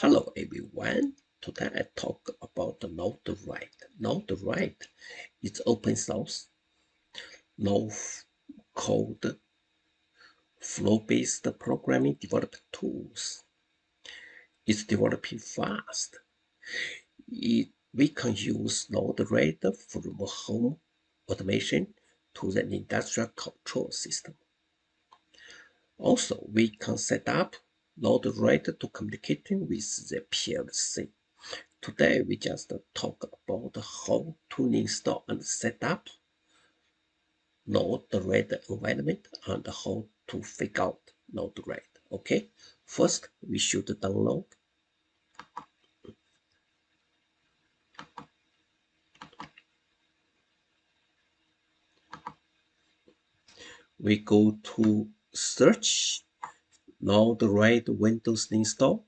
Hello everyone. Today I talk about the Node-RED. Node-RED is open source, no code, flow-based programming development tools. It's developing fast. We can use Node-RED from home automation to the industrial control system. Also, we can set up Node-RED to communicating with the PLC. Today we just talk about how to install and set up Node-RED environment and how to figure out Node-RED. Okay, first we should download. We go to search Node-RED Windows install.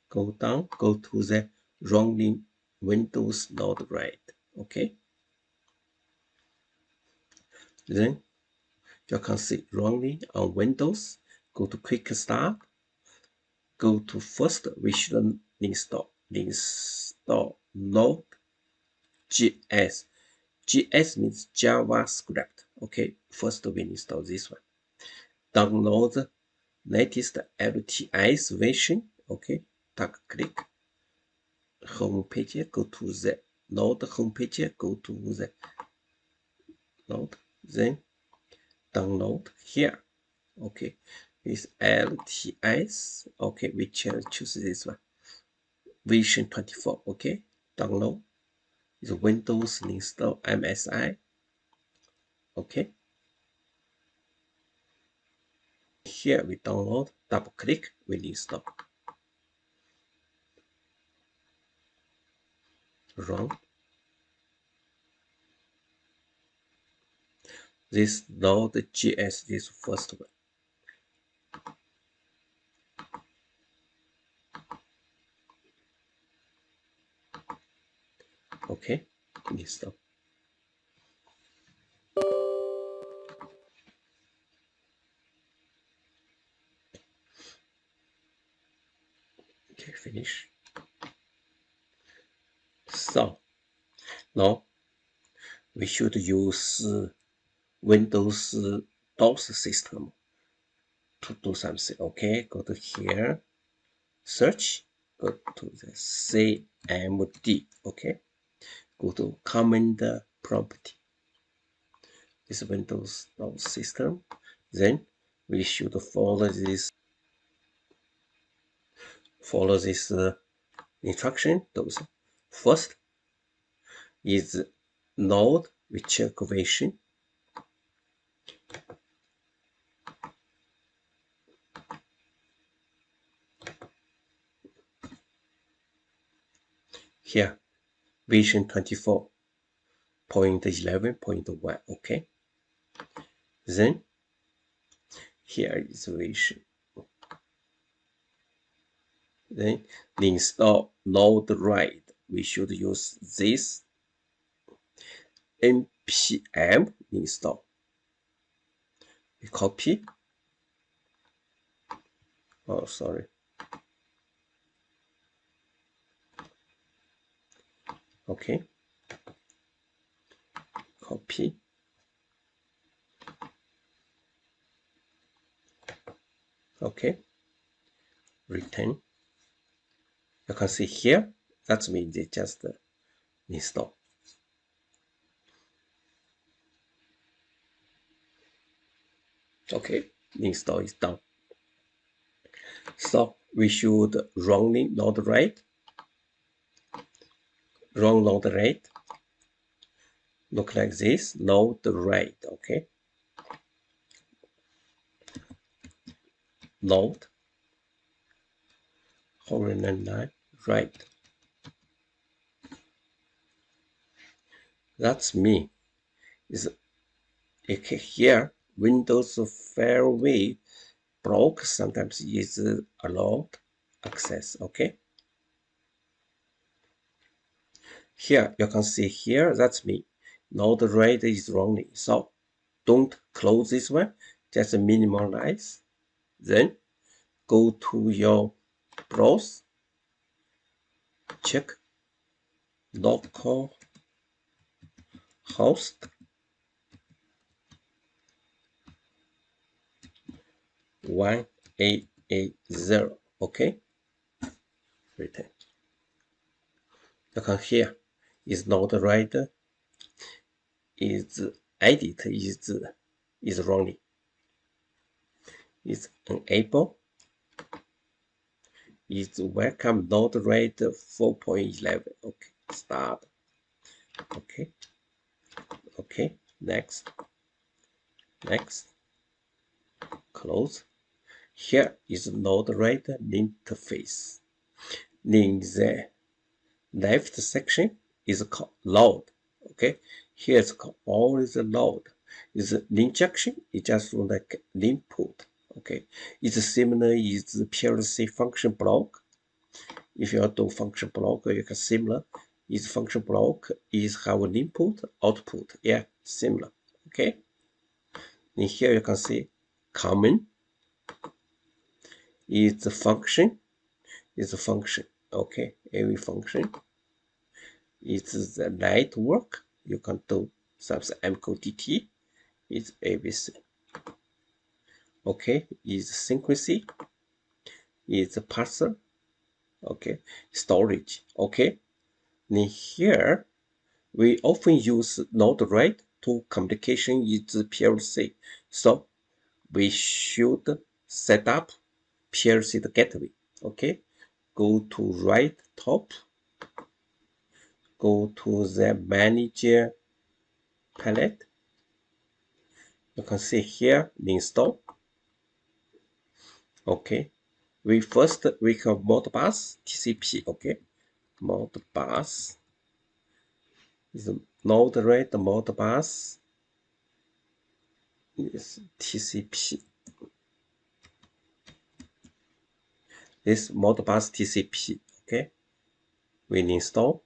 Go down, go to the running Windows Node-RED. Okay. Then you can see running on Windows. Go to Quick Start. Go to first, we should install Node.js. JS means JavaScript. Okay, first we install this one. Download the latest LTS version. Okay, click home page, go to the Node home page, go to the Node, then download here. Okay, with LTS. Okay, we choose this one. Version 24. Okay, download. Is Windows install MSI. Okay. Here we download, double click, we install. Run. This Node.js is first one. Okay, install. Okay, finish. So now we should use Windows DOS system to do something. Okay, go to here, search, go to the CMD. Okay, go to command prompt. This Windows DOS system. Then we should follow this instruction. Those first is node, we check version. Here version 24.11.1. okay, then here is version. Then install Node-RED. We should use this npm install. We copy. Oh, sorry. Okay. Copy. Okay. Return. You can see here. That means it just install. Okay, install is done. So we should run Node-RED. Run Node-RED. Look like this, Node-RED. Okay. Node. RED. That's me. Is here Windows Firewall block sometimes is allowed access. Okay. Here you can see here, that's me. Node-RED is running. So don't close this one, just minimize. Then go to your browse check local host 1880. Okay, return. You can here is Node-RED is edit is running. Is enable. Is welcome Node-RED 4.11. Okay, start. Okay, okay, next, close. Here is Node-RED interface. In the left section is called load. Okay, here is called always load. Is injection is just like input. Okay, it's similar is PLC function block. If you do function block, you can similar. Is function block is have an input, output. Yeah, similar. Okay. And here you can see common is the function. Is a function. Okay, every function is the network. You can do something MQTT. Is ABC. Okay, is synchronous. Is parser. Okay, storage. Okay, and here we often use Node-RED to communication with PLC. So we should set up PLC gateway. Okay, go to right top, go to the manager palette. You can see here install. Okay, we have Modbus TCP. Okay, Modbus is Node-RED Modbus is TCP. This Modbus TCP. Okay, we install.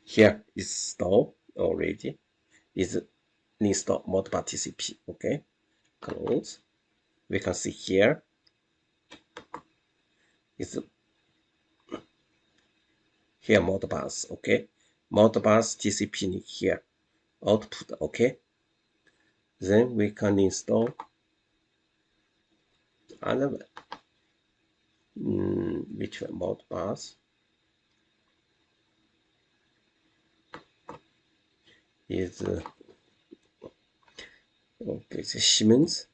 Here is installed already. Is install Modbus TCP. Okay, close. We can see here is here Modbus. Okay, Modbus TCP here output. Okay, then we can install another which one? Modbus is okay. The Siemens.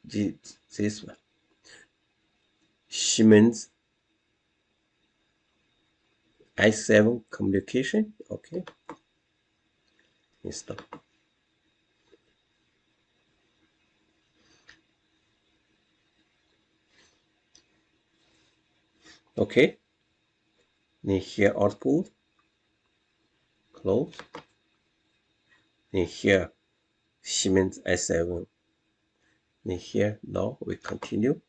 This one. Siemens i7 communication. Okay, install. Okay, and here output. Close. And here Siemens i7. And here now we continue.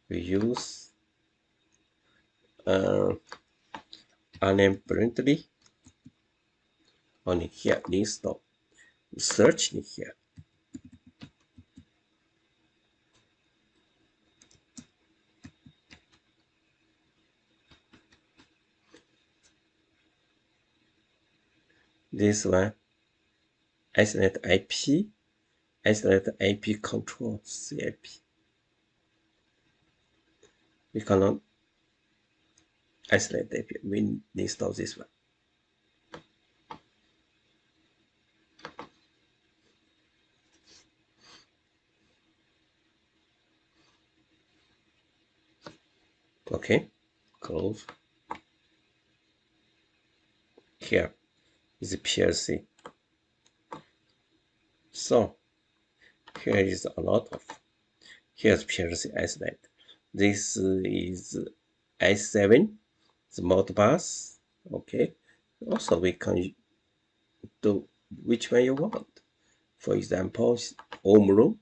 We use unemployedly on here install. Search in here. This one Ethernet IP, Ethernet IP control CIP. We cannot isolate IP. We install this one. Okay, close. Here is the PLC. So here is a lot of. Here's PLC isolate. This is i7, the Modbus. Okay. Also, we can do which one you want. For example, home room.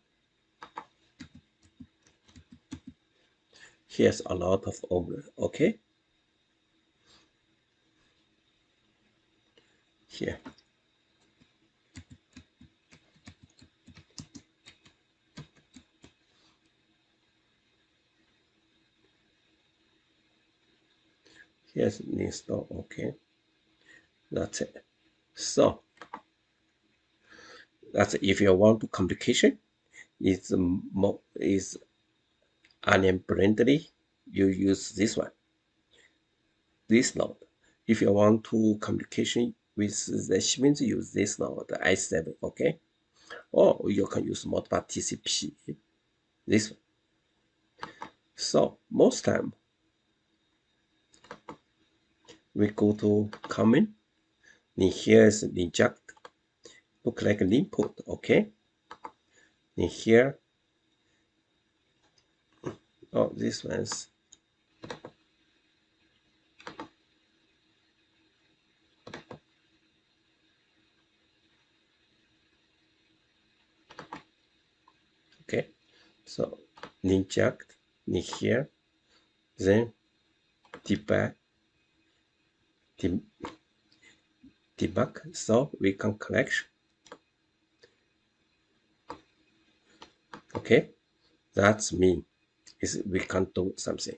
Here's a lot of owner. Okay, here. Here's install. Okay, that's it. So that's if you want to communication is unbrandly, you use this one, this node. If you want to communication with the Siemens, use this node, the i7. Okay, or you can use Modbus TCP. This one. So most time we go to common. Then here is inject. Look like an input. Okay. Then here, oh, this one's okay. So inject in here, then debug, debug. So we can collect. Okay, that's mean is we can do something.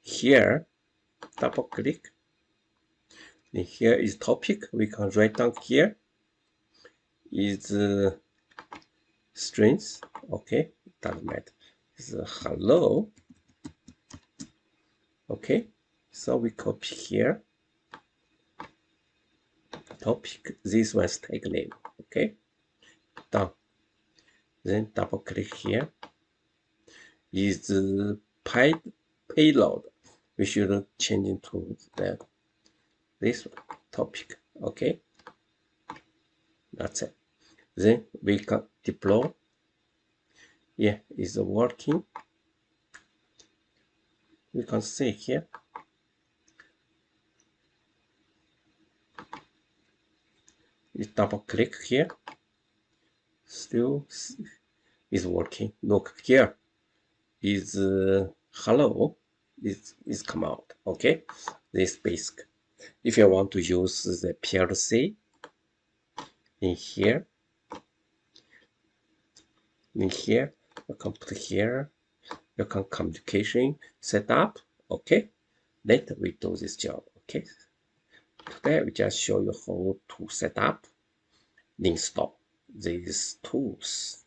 Here, double click. And here is topic. We can write down here is strings. Okay, doesn't matter. It's hello. Okay, so we copy here. Topic. This one's tag name. Okay, done. Then double click here. Is payload. We should change it to this one, topic. Okay, that's it. Then we can deploy. Yeah, it's working. We can see here. You double click here. Still is working. Look here. Is hello. Is come out. Okay, this basic. If you want to use the PLC in here, you can put here. You can communication set up. Okay, later we do this job. Okay, today we just show you how to set up, install these tools.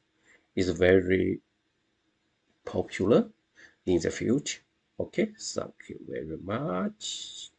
Is very popular in the future. Okay, thank you very much.